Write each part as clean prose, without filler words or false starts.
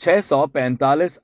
645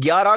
11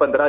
15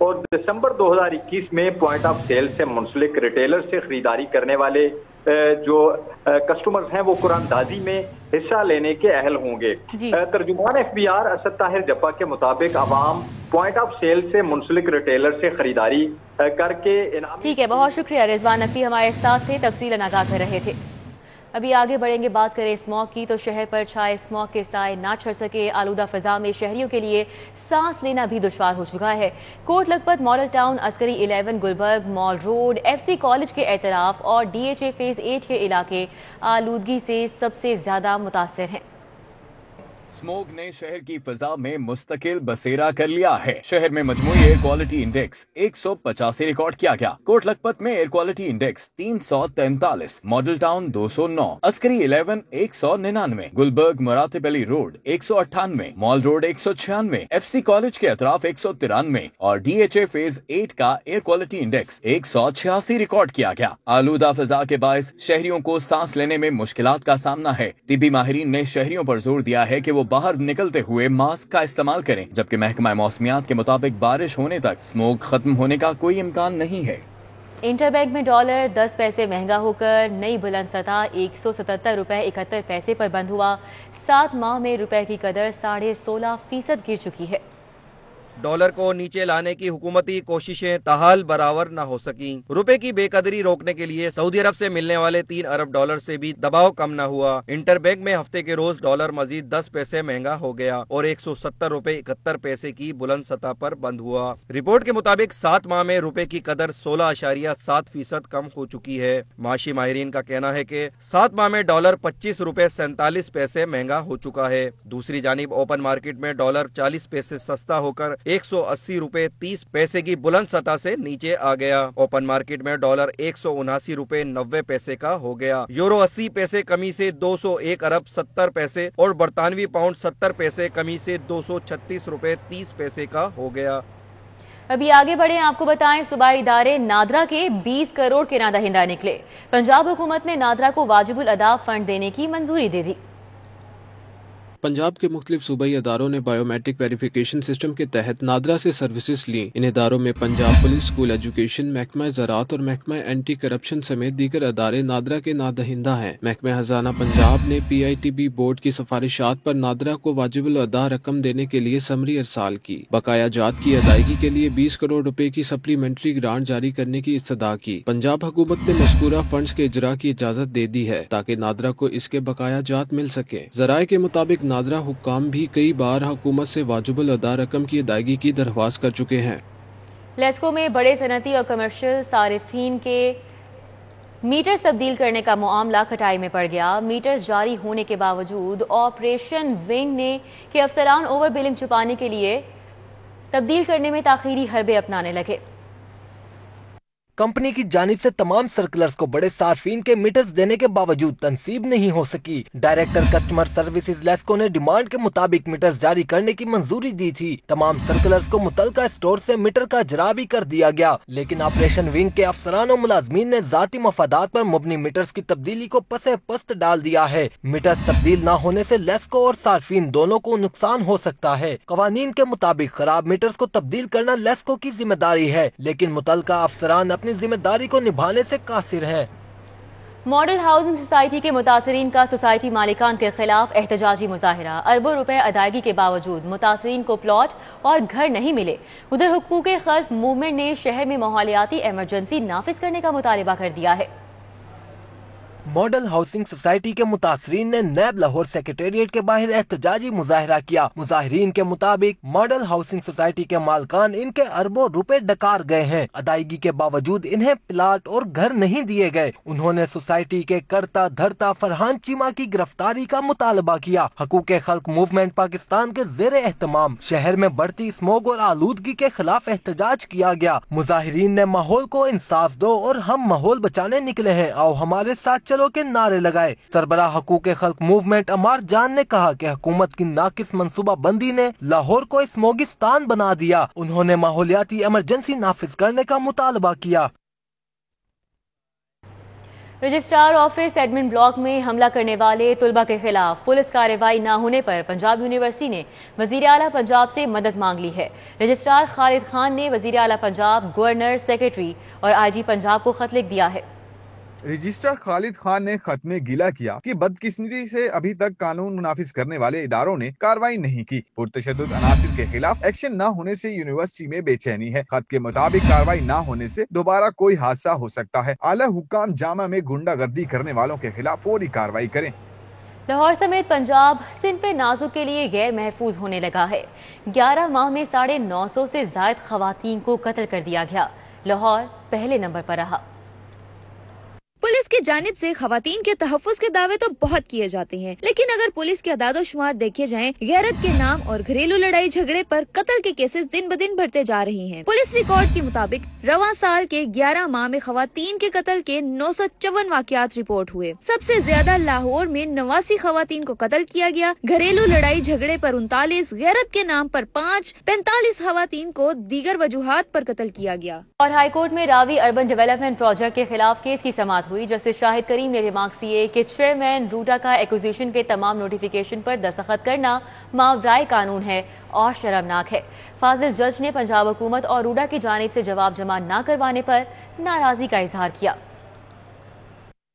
اور دسمبر 2021 میں point of cell سے منسلک ریٹیلر سے خریداری کرنے والے جو کسٹمرز ہیں وہ قرآن اندازی میں حصہ لینے کے اہل ہوں گے. ترجمان FBR اسد طاہر جپا کے مطابق عوام پوائنٹ آف سیل سے منسلک ریٹیلر سے خریداری کر کے انعام. ٹھیک ہے، بہت شکریہ رضوان نقوی ہمارے ساتھ تھے، تفصیل آگاہ کر رہے تھے. ابھی آگے بڑھیں گے، بات کریں اسموگ کی تو شہر پر چھائے اسموگ کے سائے نہ چھڑ سکے. آلودہ فضا میں شہریوں کے لیے سانس لینا بھی دشوار ہو چکا ہے. کوٹ لکھپت، ماڈل ٹاؤن، عسکری 11، گلبرگ مال روڈ، FC کالج کے اعتراف اور DHA فیز 8 کے علاقے آلودگی سے سب سے زیادہ متاثر ہیں. اسموگ نے شہر کی فضا میں مستقل بسیرا کر لیا ہے. شہر میں مجموعی ایئر کوالٹی انڈیکس 185 ریکارڈ کیا گیا. کوٹ لکھپت میں air quality index 343، model town 209، عسکری 11 199، گلبرگ مراتب علی روڈ 198، مال روڈ 196، FC کالج کے اطراف 193 اور DHA فیز 8 کا ایئر کوالٹی انڈیکس 186 ریکارڈ کیا گیا. آلودہ فضا کے باعث شہریوں کو سانس لینے میں مشکلات کا سامنا ہے. طبی ماہرین نے شہریوں پر زور دیا ہے کہ وہ باہر نکلتے ہوئے ماسک کا استعمال کریں، جبکہ محکمہ موسمیات کے مطابق بارش ہونے تک اسموگ ختم ہونے کا کوئی امکان نہیں ہے. انٹر بینک میں ڈالر 10 پیسے مہنگا ہو کر نئی بلند سطح 177 روپے 71 پیسے پر بند ہوا. 7 ماہ میں روپے کی قدر 16.5% گر چکی ہے. ڈالر کو نیچے لانے کی حکومتی کوششیں تاحال برابر نہ ہو سکیں. روپے کی بے قدری روکنے کے لیے سعودی عرب سے ملنے والے 3 ارب ڈالر سے بھی دباؤ کم نہ ہوا. انٹر بینک میں ہفتے کے روز ڈالر مزید 10 پیسے مہنگا ہو گیا اور 170 روپے 71 پیسے کی بلند سطح پر بند ہوا. رپورٹ کے مطابق 7 ماہ میں روپے کی قدر 16.7% کم ہو چکی ہے. معاشی ماہرین کا کہنا ہے کہ 7 ماہ میں ڈالر 25 روپے 47 پیسے مہنگا ہو چکا ہے. دوسری جانب اوپن مارکیٹ میں ڈالر 40 پیسے سستا ہو کر 180 روپے 30 پیسے کی بلند سطح سے نیچے آ گیا. اوپن مارکیٹ میں ڈالر 179 روپے 90 پیسے کا ہو گیا. یورو 80 پیسے کمی سے 201 ارب 70 پیسے اور برطانوی پاؤنڈ 70 پیسے کمی سے 236 روپے 30 پیسے کا ہو گیا. ابھی آگے بڑھیں، آپ کو بتائیں صوبائی ادارے نادرا کے 20 کروڑ کے نادہندہ نکلے. پنجاب حکومت نے نادرا کو واجب الادا فنڈ دینے کی منظوری دے دی. پنجاب کے مختلف صوبائی اداروں نے بائیو میٹرک ویریفیکیشن سسٹم کے تحت نادرا سے سروسز لیں. ان اداروں میں پنجاب پولیس، اسکول ایجوکیشن، محکمہ زراعت اور محکمہ اینٹی کرپشن سمیت دیگر ادارے نادرا کے نادہندہ ہیں. محکمہ خزانہ پنجاب نے PITB بورڈ کی سفارشات پر نادرا کو واجب الادا رقم دینے کے لیے سمری ارسال کی. بقایا جات کی ادائیگی کے لیے 20 کروڑ روپے کی سپلیمنٹری گرانٹ جاری کرنے کی استدعا کی. پنجاب حکومت نے مذکورہ فنڈز کے اجرا کی اجازت دے دی ہے تاکہ نادرا کو اس کے بقایا جات مل سکے. ذرائع کے مطابق نادرا حکام بھی کئی بار حکومت سے واجب الادا رقم کی ادائیگی کی درخواست کر چکے ہیں. لیسکو میں بڑے صنعتی اور کمرشل صارفین کے میٹرز تبدیل کرنے کا معاملہ کھٹائی میں پڑ گیا. میٹرز جاری ہونے کے باوجود آپریشن ونگ نے کہ افسران اوور بلنگ چھپانے کے لیے تبدیل کرنے میں تاخیری حربے اپنانے لگے. کمپنی کی جانب سے تمام سرکلرز کو بڑے صارفین کے میٹرز دینے کے باوجود تنصیب نہیں ہو سکی. ڈائریکٹر کسٹمر سروسز لیسکو نے ڈیمانڈ کے مطابق میٹرز جاری کرنے کی منظوری دی تھی. تمام سرکلرز کو متعلقہ اسٹور سے میٹر کا اجرا بھی کر دیا گیا، لیکن آپریشن ونگ کے افسران و ملازمین نے ذاتی مفادات پر مبنی میٹرز کی تبدیلی کو پسے پست ڈال دیا ہے. میٹرز تبدیل نہ ہونے سے لیسکو اور صارفین دونوں کو نقصان ہو سکتا ہے. قوانین کے مطابق خراب میٹرز کو تبدیل کرنا لیسکو کی ذمہ داری ہے، لیکن متعلقہ افسران اپنی ذمہ داری کو نبھانے سے قاصر ہیں. ماڈل ہاؤسنگ سوسائٹی کے متاثرین کا سوسائٹی مالکان کے خلاف احتجاجی مظاہرہ. اربوں روپے ادائیگی کے باوجود متاثرین کو پلاٹ اور گھر نہیں ملے. ادھر حقوق خلق موومنٹ نے شہر میں ماحولیاتی ایمرجنسی نافذ کرنے کا مطالبہ کر دیا ہے. ماڈل ہاؤسنگ سوسائٹی کے متاثرین نے نیب لاہور سیکریٹریٹ کے باہر احتجاجی مظاہرہ کیا. مظاہرین کے مطابق ماڈل ہاؤسنگ سوسائٹی کے مالکان ان کے اربوں روپے ڈکار گئے ہیں. ادائیگی کے باوجود انہیں پلاٹ اور گھر نہیں دیے گئے. انہوں نے سوسائٹی کے کرتا دھرتا فرحان چیمہ کی گرفتاری کا مطالبہ کیا. حقوق خلق موومنٹ پاکستان کے زیر اہتمام شہر میں بڑھتی اسموگ اور آلودگی کے خلاف احتجاج کیا گیا. مظاہرین نے ماحول کو انصاف دو اور ہم ماحول بچانے نکلے ہیں، آؤ ہمارے ساتھ چلو کے نعرے لگائے. سربراہ حقوق خلق موومنٹ عمار جان نے کہا کہ حکومت کی ناقص منصوبہ بندی نے لاہور کو اسموگستان بنا دیا. انہوں نے ماحولیاتی ایمرجنسی نافذ کرنے کا مطالبہ کیا. رجسٹرار آفس ایڈمن بلاک میں حملہ کرنے والے طلبہ کے خلاف پولیس کارروائی نہ ہونے پر پنجاب یونیورسٹی نے وزیر اعلیٰ پنجاب سے مدد مانگ لی ہے۔ رجسٹرار خالد خان نے وزیر اعلیٰ پنجاب، گورنر، سیکرٹری اور آئی جی پنجاب کو خط لکھ دیا ہے۔ رجسٹرار خالد خان نے خط میں گیلا کیا کہ بدقسمتی سے ابھی تک قانون نافذ کرنے والے اداروں نے کارروائی نہیں کی۔ پرتشدد عناصر کے خلاف ایکشن نہ ہونے سے یونیورسٹی میں بے چینی ہے۔ خط کے مطابق کارروائی نہ ہونے سے دوبارہ کوئی حادثہ ہو سکتا ہے۔ اعلی حکام جامعہ میں گنڈا گردی کرنے والوں کے خلاف فوری کارروائی کریں۔ لاہور سمیت پنجاب صنف نازک کے لیے غیر محفوظ ہونے لگا ہے۔ 11 ماہ میں 950 سے زائد خواتین کو قتل کر دیا گیا۔ لاہور پہلے نمبر پر رہا۔ پولیس کی جانب سے خواتین کے تحفظ کے دعوے تو بہت کیے جاتے ہیں، لیکن اگر پولیس کے اعداد و شمار دیکھے جائیں، غیرت کے نام اور گھریلو لڑائی جھگڑے پر قتل کے کیسز دن بدن بڑھتے جا رہے ہیں۔ پولیس ریکارڈ کے مطابق رواں سال کے 11 ماہ میں خواتین کے قتل کے 954 واقعات رپورٹ ہوئے۔ سب سے زیادہ لاہور میں 89 خواتین کو قتل کیا گیا، گھریلو لڑائی جھگڑے پر 39، غیرت کے نام پر 5، 45 خواتین کو دیگر وجوہات پر قتل کیا گیا۔ اور ہائی کورٹ میں راوی اربن ڈیولپمنٹ پروجیکٹ کے خلاف کیس کی سماعت ہوئی۔ جسٹس شاہد کریم نے ریمارکس دیے کہ چیئرمین روڈا کا ایکوزیشن کے تمام نوٹیفیکیشن پر دستخط کرنا ماورائے قانون ہے اور شرمناک ہے۔ فاضل جج نے پنجاب حکومت اور روڈا کی جانب سے جواب جمع نہ کروانے پر ناراضی کا اظہار کیا۔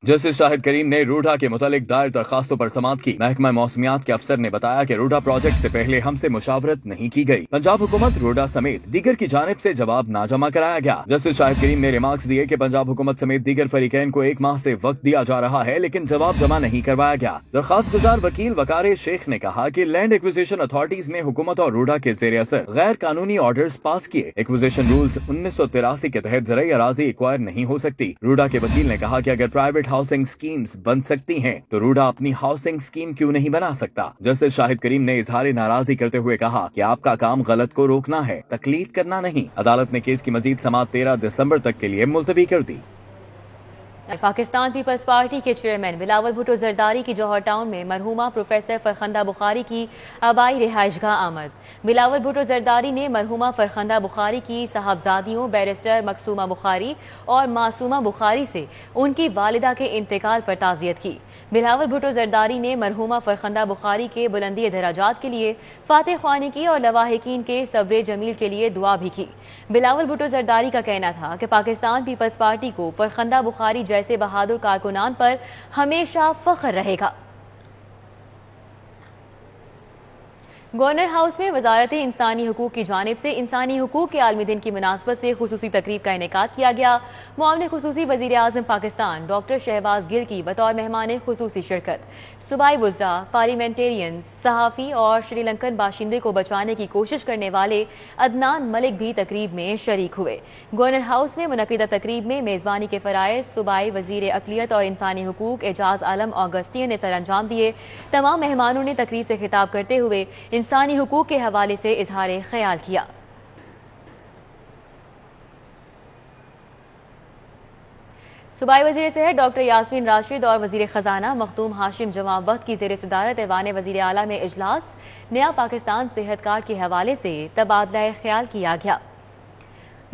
جسٹس شاہد کریم نے روڈا کے متعلق دائر درخواستوں پر سماعت کی۔ محکمہ موسمیات کے افسر نے بتایا کہ روڈا پروجیکٹ سے پہلے ہم سے مشاورت نہیں کی گئی۔ پنجاب حکومت روڈا سمیت دیگر کی جانب سے جواب نہ جمع کرایا گیا۔ جسٹس شاہد کریم نے ریمارکس دیے کہ پنجاب حکومت سمیت دیگر فریقین کو 1 ماہ سے وقت دیا جا رہا ہے، لیکن جواب جمع نہیں کروایا گیا۔ درخواست گزار وکیل وقار شیخ نے کہا کہ لینڈ ایکوزیشن اتھارٹیز نے حکومت اور روڈا کے زیر اثر غیر قانونی آرڈرز پاس کیے۔ ایکوزیشن رولز 1983 کے تحت زرعی اراضی ایکوائر نہیں ہو سکتی۔ روڈا کے وکیل نے کہا کہ اگر پرائیویٹ ہاؤسنگ اسکیمز بن سکتی ہیں تو روڈا اپنی ہاؤسنگ اسکیم کیوں نہیں بنا سکتا۔ جسٹس شاہد کریم نے اظہار ناراضی کرتے ہوئے کہا کہ آپ کا کام غلط کو روکنا ہے، تقلید کرنا نہیں۔ عدالت نے کیس کی مزید سماعت 13 دسمبر تک کے لیے ملتوی کر دی۔ پاکستان پیپلز پارٹی کے چیئرمین بلاول بھٹو زرداری کی جوہر ٹاؤن میں مرحومہ پروفیسر فرخندہ بخاری کی آبائی رہائش گاہ آمد۔ بلاول بھٹو زرداری نے مرحومہ فرخندہ بخاری کی صاحبزادیوں بیرسٹر مقصومہ بخاری اور معصومہ بخاری سے ان کی والدہ کے انتقال پر تعزیت کی۔ بلاول بھٹو زرداری نے مرحومہ فرخندہ بخاری کے بلندی درجات کے لیے فاتح خوانی کی اور لواحقین کے صبر جمیل کے لیے دعا بھی کی۔ بلاول بھٹو زرداری کا کہنا تھا کہ پاکستان پیپلز پارٹی کو فرخندہ بخاری جیسے بہادر کارکنان پر ہمیشہ فخر رہے گا۔ گورنر ہاؤس میں وزارت انسانی حقوق کی جانب سے انسانی حقوق کے عالمی دن کی مناسبت سے خصوصی تقریب کا انعقاد کیا گیا۔ معاون خصوصی وزیر اعظم پاکستان ڈاکٹر شہباز گل کی بطور مہمان خصوصی شرکت۔ صوبائی وزراء، پارلیمنٹیرینز، صحافی اور شری لنکن باشندے کو بچانے کی کوشش کرنے والے عدنان ملک بھی تقریب میں شریک ہوئے۔ گورنر ہاؤس میں منعقدہ تقریب میں میزبانی کے فرائض صوبائی وزیر اقلیت اور انسانی حقوق اعجاز عالم آگسٹین نے سر انجام دیے۔ تمام مہمانوں نے تقریب سے خطاب کرتے ہوئے انسانی حقوق کے حوالے سے اظہار خیال کیا۔ صوبائی وزیر صحت ڈاکٹر یاسمین راشد اور وزیر خزانہ مخدوم ہاشم جمع وقت کی زیر صدارت ایوان وزیر اعلیٰ میں اجلاس نیا پاکستان صحت کارڈ کے حوالے سے تبادلہ خیال کیا گیا۔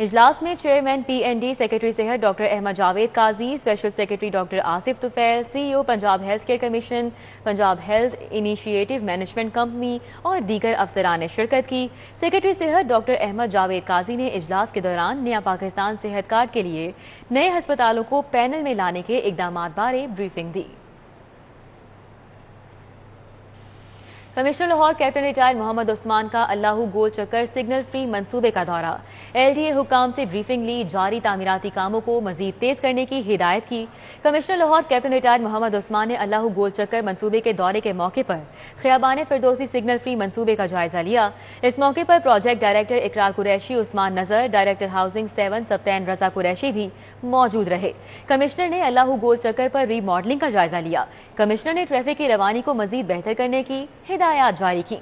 اجلاس میں chairman P N D secretary صحت doctor Ahmad Javed Qazi, special secretary doctor Asif Tufail, C E O Punjab health care commission, Punjab health initiative management company اور دیگر افسران نے شرکت کی۔ سیکرٹری صحت ڈاکٹر احمد جاوید قاضی نے اجلاس کے دوران نیا پاکستان صحت کارڈ کے لیے نئے ہسپتالوں کو پینل میں لانے کے اقدامات بارے بریفنگ دی۔ Commissioner Lahore captain retired Muhammad Usman کا اللہ گول چکر سگنل فری منصوبے کا دورہ۔ ایل ٹی اے حکام سے بریفنگ لی، جاری تعمیراتی کاموں کو مزید تیز کرنے کی ہدایت کی۔ Commissioner Lahore captain retired Muhammad Usman نے اللہ گول چکر منصوبے کے دورے کے موقع پر خیابان فردوسی سگنل فری منصوبے کا جائزہ لیا۔ اس موقع پر پروجیکٹ ڈائریکٹر اقرار قریشی، عثمان نظر، ڈائریکٹر ہاؤسنگ 7 سبطین رضا قریشی بھی موجود رہے۔ کمشنر نے اللہ گول چکر پر ری ماڈلنگ کا جائزہ لیا۔ کمشنر نے ٹریفک کی روانی کو مزید بہتر کرنے کی ہدایات جاری کی۔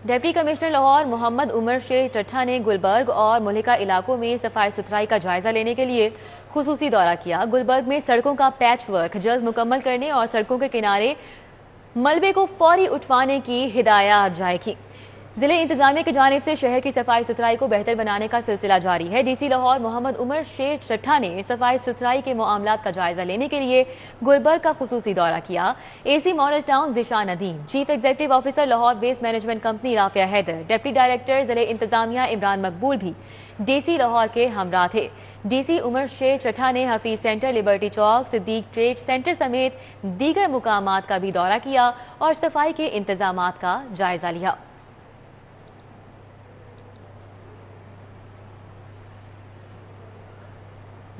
ڈپٹی کمشنر لاہور محمد عمر شیر ٹٹھا نے گلبرگ اور ملحقہ علاقوں میں صفائی ستھرائی کا جائزہ لینے کے لیے خصوصی دورہ کیا۔ گلبرگ میں سڑکوں کا پیچ ورک جلد مکمل کرنے اور سڑکوں کے کنارے ملبے کو فوری اٹھوانے کی ہدایات جاری کی۔ ضلع انتظامیہ کی جانب سے شہر کی صفائی ستھرائی کو بہتر بنانے کا سلسلہ جاری ہے۔ ڈی سی لاہور محمد عمر شیر چٹھا نے صفائی ستھرائی کے معاملات کا جائزہ لینے کے لیے گلبرگ کا خصوصی دورہ کیا۔ A C model town Zeeshan Nadeem, chief executive officer Lahore waste management company Rafia Haider, deputy director ضلع انتظامیہ عمران مقبول بھی ڈی سی لاہور کے ہمراہ تھے۔ ڈی سی عمر شیر چٹھا نے حفیظ سینٹر، لبرٹی چوک، صدیق ٹریڈ سینٹر سمیت دیگر مقامات کا بھی دورہ کیا اور صفائی کے انتظامات کا جائزہ لیا۔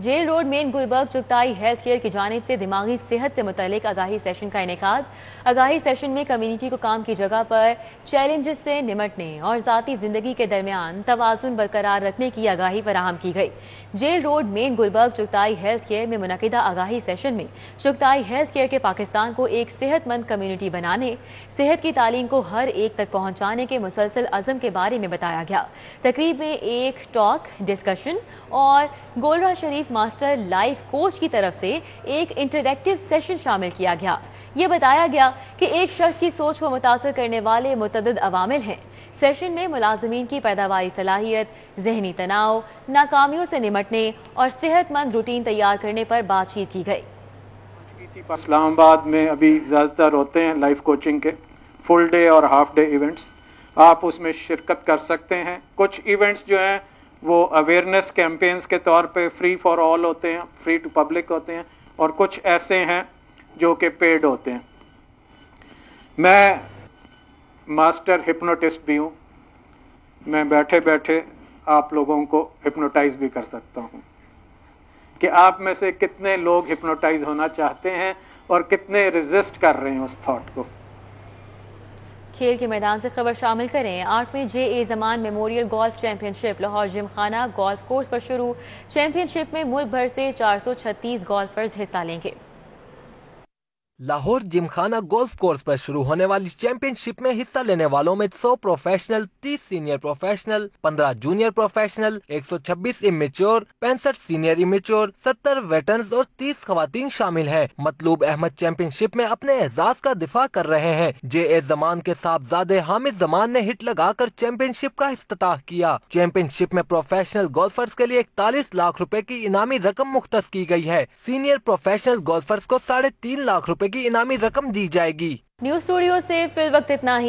Jail road main Gulberg Chughtai health care کی جانب سے دماغی صحت سے متعلق آگاہی سیشن کا انعقاد۔ آگاہی سیشن میں کمیونٹی کو کام کی جگہ پر چیلنجز سے نمٹنے اور ذاتی زندگی کے درمیان توازن برقرار رکھنے کی آگاہی فراہم کی گئی۔ Jail road main Gulberg Chughtai health care میں منعقدہ آگاہی سیشن میں چغتائی ہیلتھ کیئر کے پاکستان کو ایک صحت مند کمیونٹی بنانے، صحت کی تعلیم کو ہر ایک تک پہنچانے کے مسلسل عزم کے بارے میں بتایا گیا۔ تقریب میں ایک ٹاک، ڈسکشن اور گولرا شریف ماسٹر لائف کوچ کی طرف سے ایک انٹریکٹیو سیشن شامل کیا گیا۔ یہ بتایا گیا کہ ایک شخص کی سوچ کو متاثر کرنے والے متعدد عوامل ہیں۔ سیشن میں ملازمین کی پیداواری صلاحیت، ذہنی تناؤ، ناکامیوں سے نمٹنے اور صحت مند روٹین تیار کرنے پر بات چیت کی گئی۔ اسلام آباد میں ابھی زیادہ تر ہوتے ہیں لائف کوچنگ کے فل ڈے اور ہاف ڈے ایونٹس، آپ اس میں شرکت کر سکتے ہیں۔ کچھ ایونٹس جو ہیں وہ اویئرنیس کیمپینز کے طور پہ فری فار آل ہوتے ہیں، فری ٹو پبلک ہوتے ہیں، اور کچھ ایسے ہیں جو کہ پیڈ ہوتے ہیں۔ میں ماسٹر ہپنوٹسٹ بھی ہوں، میں بیٹھے بیٹھے آپ لوگوں کو ہپنوٹائز بھی کر سکتا ہوں کہ آپ میں سے کتنے لوگ ہپنوٹائز ہونا چاہتے ہیں اور کتنے ریزسٹ کر رہے ہیں اس تھاٹ کو۔ کھیل کے میدان سے خبر شامل کریں۔ 8ویں جے اے زمان میموریل گولف چیمپئن شپ لاہور جم خانہ گولف کورس پر شروع۔ چیمپئن شپ میں ملک بھر سے 436 گولفرز حصہ لیں گے۔ لاہور جم خانہ گولف کورس پر شروع ہونے والی چیمپئن شپ میں حصہ لینے والوں میں 100 professional, 30 senior professional, 15 junior professional, 126 amateur, 65 senior amateur, 70 veterans اور 30 خواتین شامل ہیں۔ مطلوب احمد چیمپئن شپ میں اپنے اعزاز کا دفاع کر رہے ہیں۔ جے اے زمان کے صاحبزادے حامد زمان نے ہٹ لگا کر چیمپئن شپ کا افتتاح کیا۔ چیمپئن شپ میں پروفیشنل گولفرز کے لیے 41 لاکھ روپے کی انعامی رقم مختص کی گئی ہے۔ سینئر پروفیشنل گولفرز کو 3.5 لاکھ روپے کی انعامی رقم دی جائے گی۔ نیوز اسٹوڈیو سے فی الوقت اتنا ہی۔